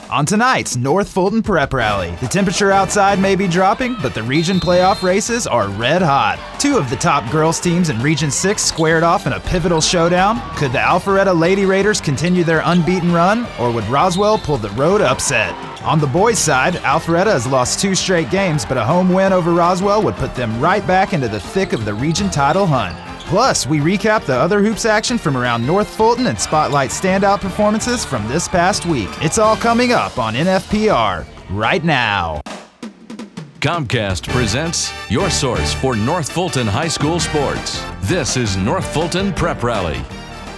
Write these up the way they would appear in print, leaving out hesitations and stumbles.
On tonight's North Fulton Prep Rally, the temperature outside may be dropping, but the region playoff races are red hot. Two of the top girls teams in Region 6 squared off in a pivotal showdown. Could the Alpharetta Lady Raiders continue their unbeaten run, or would Roswell pull the road upset? On the boys' side, Alpharetta has lost 2 straight games, but a home win over Roswell would put them right back into the thick of the region title hunt. Plus, we recap the other hoops action from around North Fulton and spotlight standout performances from this past week. It's all coming up on NFPR right now. Comcast presents your source for North Fulton High School sports. This is North Fulton Prep Rally.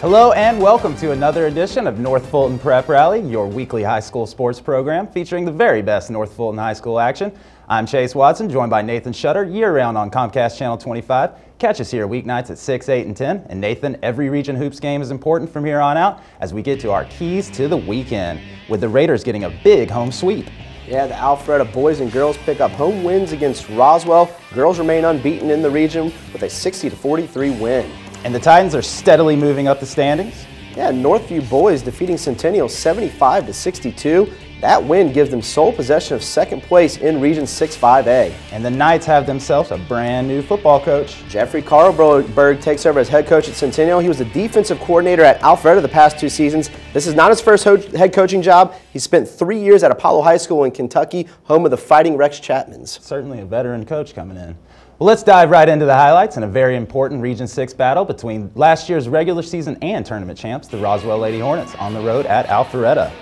Hello and welcome to another edition of North Fulton Prep Rally, your weekly high school sports program featuring the very best North Fulton High School action. I'm Chase Watson, joined by Nathan Shutter, year-round on Comcast Channel 25. Catch us here weeknights at 6, 8, and 10. And Nathan, every Region Hoops game is important from here on out as we get to our keys to the weekend, with the Raiders getting a big home sweep. Yeah, the Alpharetta boys and girls pick up home wins against Roswell. Girls remain unbeaten in the region with a 60-43 win. And the Titans are steadily moving up the standings. Yeah, Northview boys defeating Centennial 75-62. That win gives them sole possession of second place in Region 6-5A. And the Knights have themselves a brand new football coach. Jeffrey Carlberg takes over as head coach at Centennial. He was the defensive coordinator at Alpharetta the past 2 seasons. This is not his first head coaching job. He spent 3 years at Apollo High School in Kentucky, home of the Fighting Rex Chapmans. Certainly a veteran coach coming in. Well, let's dive right into the highlights in a very important Region 6 battle between last year's regular season and tournament champs, the Roswell Lady Hornets, on the road at Alpharetta.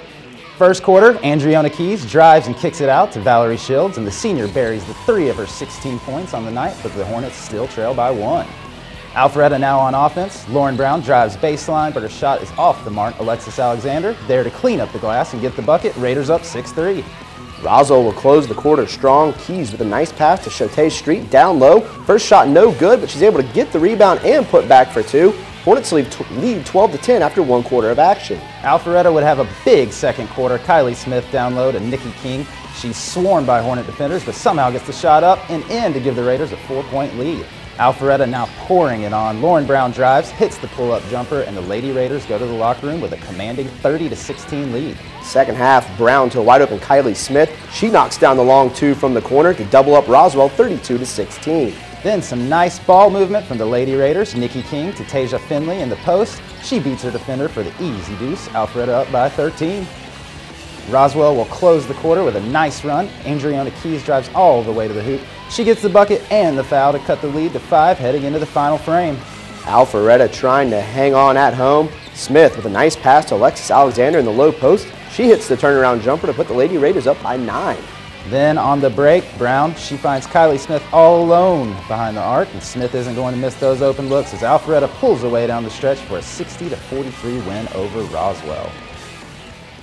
First quarter, Andreona drives and kicks it out to Valerie Shields, and the senior buries the 3 of her 16 points on the night, but the Hornets still trail by 1. Alpharetta now on offense. Lauren Brown drives baseline, but her shot is off the mark. Alexis Alexander there to clean up the glass and get the bucket. Raiders up 6-3. Roswell will close the quarter strong. Keys with a nice pass to Shote Street down low. First shot no good, but she's able to get the rebound and put back for 2. Hornets lead 12-10 after 1 quarter of action. Alpharetta would have a big second quarter. Kylie Smith down low to Nikki King. She's swarmed by Hornet defenders, but somehow gets the shot up and in to give the Raiders a 4-point lead. Alpharetta now pouring it on. Lauren Brown drives, hits the pull-up jumper, and the Lady Raiders go to the locker room with a commanding 30-16 lead. Second half, Brown to a wide-open Kylie Smith. She knocks down the long 2 from the corner to double up Roswell 32-16. Then some nice ball movement from the Lady Raiders. Nikki King to Tasia Finley in the post. She beats her defender for the easy deuce. Alpharetta up by 13. Roswell will close the quarter with a nice run. Andreona drives all the way to the hoop. She gets the bucket and the foul to cut the lead to 5 heading into the final frame. Alpharetta trying to hang on at home. Smith with a nice pass to Alexis Alexander in the low post. She hits the turnaround jumper to put the Lady Raiders up by 9. Then on the break, Brown, she finds Kylie Smith all alone behind the arc, and Smith isn't going to miss those open looks as Alpharetta pulls away down the stretch for a 60-43 win over Roswell.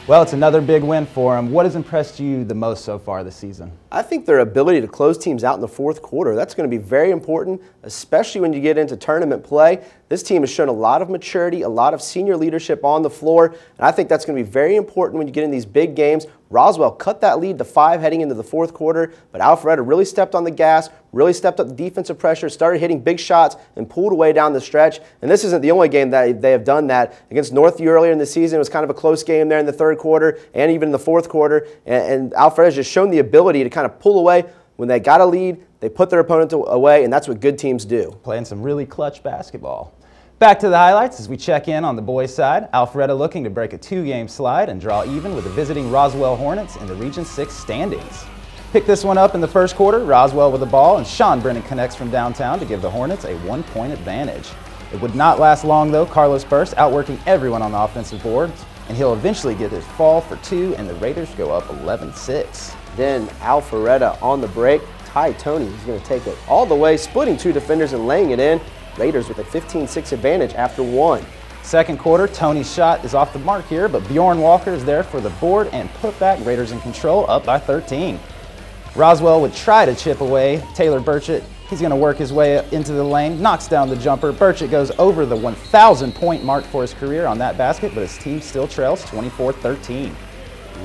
Well, it's another big win for them. What has impressed you the most so far this season? I think their ability to close teams out in the 4th quarter. That's going to be very important, especially when you get into tournament play. This team has shown a lot of maturity, a lot of senior leadership on the floor, and I think that's going to be very important when you get in these big games. Roswell cut that lead to 5 heading into the 4th quarter, but Alpharetta really stepped on the gas, really stepped up the defensive pressure, started hitting big shots, and pulled away down the stretch. And this isn't the only game that they have done that. Against Northview earlier in the season, it was kind of a close game there in the 3rd quarter and even in the 4th quarter. And Alpharetta has just shown the ability to kind of pull away. When they got a lead, they put their opponent away, and that's what good teams do. Playing some really clutch basketball. Back to the highlights as we check in on the boys' side. Alpharetta looking to break a 2-game slide and draw even with the visiting Roswell Hornets in the Region 6 standings. Pick this one up in the first quarter. Roswell with the ball, and Sean Brennan connects from downtown to give the Hornets a 1-point advantage. It would not last long though. Carlos Burst outworking everyone on the offensive boards, and he'll eventually get his fall for 2, and the Raiders go up 11-6. Then Alpharetta on the break. Ty Toney is going to take it all the way, splitting 2 defenders and laying it in. Raiders with a 15-6 advantage after 1. Second quarter, Toney's shot is off the mark here, but Bjorn Walker is there for the board and put back. Raiders in control, up by 13. Roswell would try to chip away. Taylor Burchett, he's going to work his way into the lane, knocks down the jumper. Burchett goes over the 1,000-point mark for his career on that basket, but his team still trails 24-13.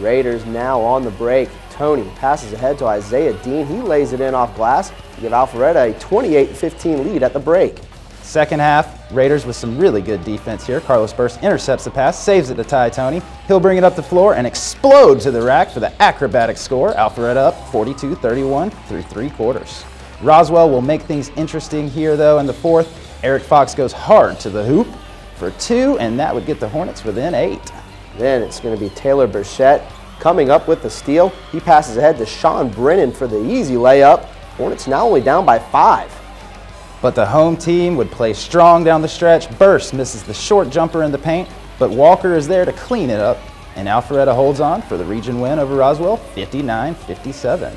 Raiders now on the break. Toney passes ahead to Isaiah Dean. He lays it in off glass to give Alpharetta a 28-15 lead at the break. Second half, Raiders with some really good defense here. Carlos Burst intercepts the pass, saves it to Ty Toney. He'll bring it up the floor and explode to the rack for the acrobatic score. Alpharetta up 42-31 through 3 quarters. Roswell will make things interesting here though in the fourth. Eric Fox goes hard to the hoop for 2, and that would get the Hornets within 8. Then it's going to be Taylor Burchett coming up with the steal. He passes ahead to Sean Brennan for the easy layup. Hornets now only down by 5. But the home team would play strong down the stretch. Burst misses the short jumper in the paint, but Walker is there to clean it up, and Alpharetta holds on for the region win over Roswell, 59-57.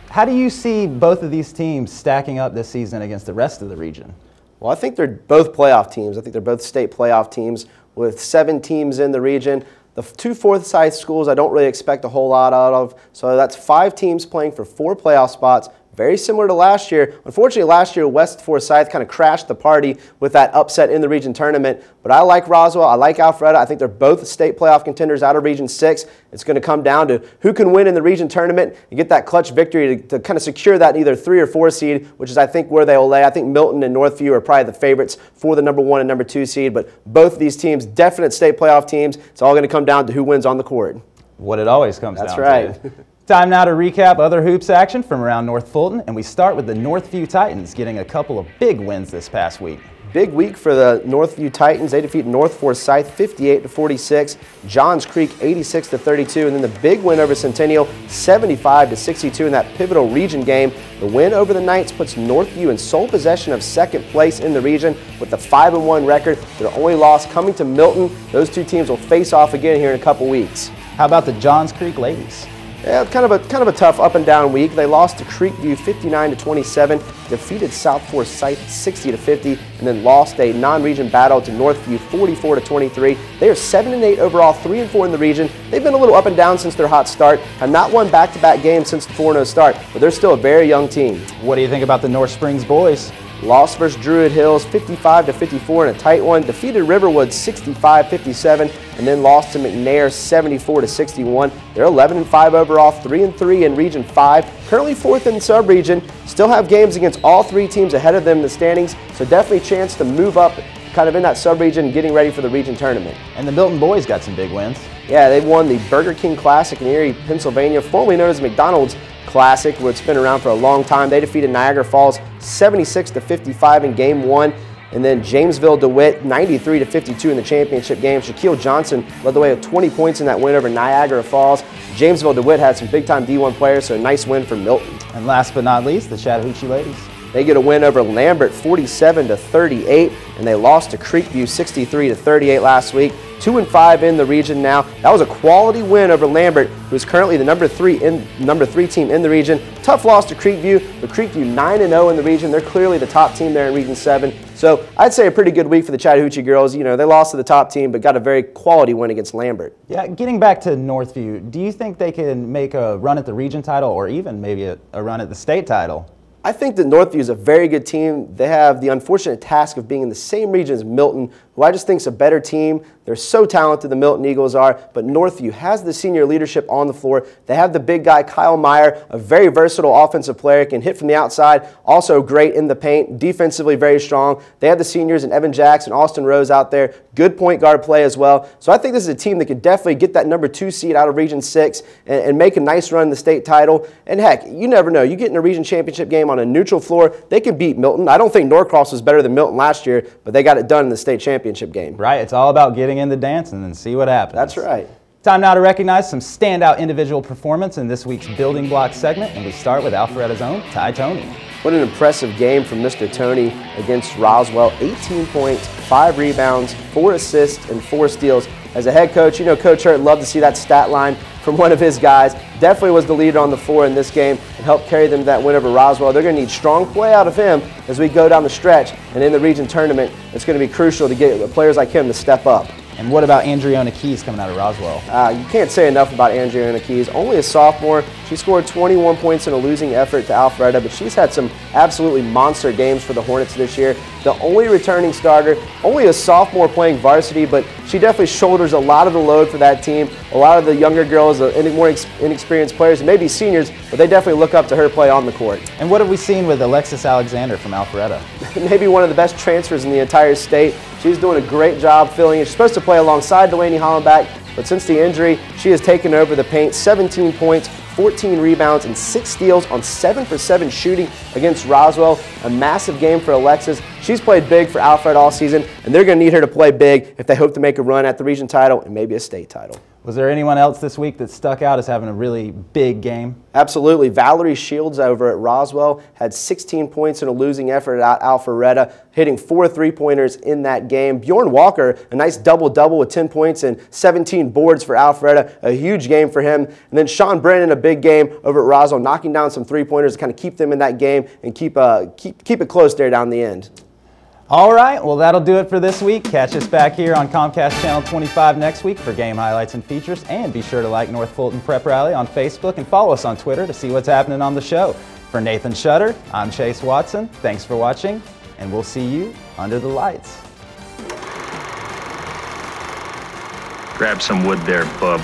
How do you see both of these teams stacking up this season against the rest of the region? Well, I think they're both playoff teams. I think they're both state playoff teams with 7 teams in the region. The 2 Forsyth schools I don't really expect a whole lot out of. So that's 5 teams playing for 4 playoff spots. Very similar to last year. Unfortunately, last year, West Forsyth kind of crashed the party with that upset in the region tournament. But I like Roswell. I like Alpharetta. I think they're both state playoff contenders out of Region 6. It's going to come down to who can win in the region tournament and get that clutch victory to kind of secure that either 3 or 4 seed, which is, I think, where they will lay. I think Milton and Northview are probably the favorites for the number 1 and number 2 seed. But both of these teams, definite state playoff teams. It's all going to come down to who wins on the court. What it always comes down to. That's right. Time now to recap other hoops action from around North Fulton, and we start with the Northview Titans getting a couple of big wins this past week. Big week for the Northview Titans. They defeat North Forsyth 58-46, Johns Creek 86-32, and then the big win over Centennial 75-62 in that pivotal region game. The win over the Knights puts Northview in sole possession of 2nd place in the region with a 5-1 record. Their only loss coming to Milton. Those 2 teams will face off again here in a couple weeks. How about the Johns Creek ladies? Yeah, kind of a tough up and down week. They lost to Creekview 59-27, defeated South Forsyth 60-50, and then lost a non-region battle to Northview 44-23. They are 7-8 overall, 3-4 in the region. They've been a little up and down since their hot start. Have not won back-to-back games since the 4-0 start, but they're still a very young team. What do you think about the North Springs boys? Lost versus Druid Hills 55-54 in a tight one. Defeated Riverwood 65-57 and then lost to McNair 74-61. They're 11-5 overall, 3-3 in Region 5. Currently 4th in sub-region. Still have games against all 3 teams ahead of them in the standings. So definitely a chance to move up kind of in that sub-region, getting ready for the region tournament. And the Milton boys got some big wins. Yeah, they won the Burger King Classic in Erie, Pennsylvania, formerly known as McDonald's Classic, which has been around for a long time. They defeated Niagara Falls 76-55 in Game 1. And then Jamesville DeWitt 93-52 in the championship game. Shaquille Johnson led the way with 20 points in that win over Niagara Falls. Jamesville DeWitt had some big-time D1 players, so a nice win for Milton. And last but not least, the Chattahoochee ladies. They get a win over Lambert 47-38, and they lost to Creekview 63-38 last week. 2-5 in the region now. That was a quality win over Lambert, who is currently the number 3 team in the region. Tough loss to Creekview, but Creekview 9-0 in the region. They're clearly the top team there in Region 7. So I'd say a pretty good week for the Chattahoochee girls. You know, they lost to the top team, but got a very quality win against Lambert. Yeah, getting back to Northview, do you think they can make a run at the region title or even maybe a run at the state title? I think that Northview is a very good team. They have the unfortunate task of being in the same region as Milton, who I just think is a better team. They're so talented, the Milton Eagles are, but Northview has the senior leadership on the floor. They have the big guy, Kyle Meyer, a very versatile offensive player, can hit from the outside, also great in the paint, defensively very strong. They have the seniors in Evan Jackson, Austin Rose out there, good point guard play as well. So I think this is a team that could definitely get that number 2 seed out of Region 6 and make a nice run in the state title. And heck, you never know. You get in a region championship game on a neutral floor, they could beat Milton. I don't think Norcross was better than Milton last year, but they got it done in the state championship game. Right, it's all about getting in the dance and then see what happens. That's right. Time now to recognize some standout individual performance in this week's Building Block segment, and we start with Alpharetta's own Ty Toney. What an impressive game from Mr. Toney against Roswell. 18 points, 5 rebounds, 4 assists, and 4 steals. As a head coach, you know Coach Hurt loved to see that stat line from one of his guys. Definitely was the leader on the floor in this game and helped carry them to that win over Roswell. They're going to need strong play out of him as we go down the stretch. And in the region tournament, it's going to be crucial to get players like him to step up. And what about Andreona Keys coming out of Roswell? You can't say enough about Andreona Keys. Only a sophomore. She scored 21 points in a losing effort to Alpharetta, but she's had some absolutely monster games for the Hornets this year. The only returning starter, only a sophomore playing varsity, but she definitely shoulders a lot of the load for that team. A lot of the younger girls, the more inexperienced players, maybe seniors, but they definitely look up to her play on the court. And what have we seen with Alexis Alexander from Alpharetta? maybe one of the best transfers in the entire state. She's doing a great job filling in. She's supposed to play alongside Delaney Hollenbach, but since the injury, she has taken over the paint. 17 points, 14 rebounds, and 6 steals on 7 for 7 shooting against Roswell. A massive game for Alexis. She's played big for Alpharetta all season, and they're going to need her to play big if they hope to make a run at the region title and maybe a state title. Was there anyone else this week that stuck out as having a really big game? Absolutely. Valerie Shields over at Roswell had 16 points in a losing effort at Alpharetta, hitting 4 3-pointers in that game. Bjorn Walker, a nice double-double with 10 points and 17 boards for Alpharetta, a huge game for him. And then Sean Brennan, a big game over at Roswell, knocking down some 3-pointers to kind of keep them in that game and keep it close there down the end. All right, well, that'll do it for this week. Catch us back here on Comcast Channel 25 next week for game highlights and features. And be sure to like North Fulton Prep Rally on Facebook and follow us on Twitter to see what's happening on the show. For Nathan Shutter, I'm Chase Watson. Thanks for watching, and we'll see you under the lights. Grab some wood there, bub.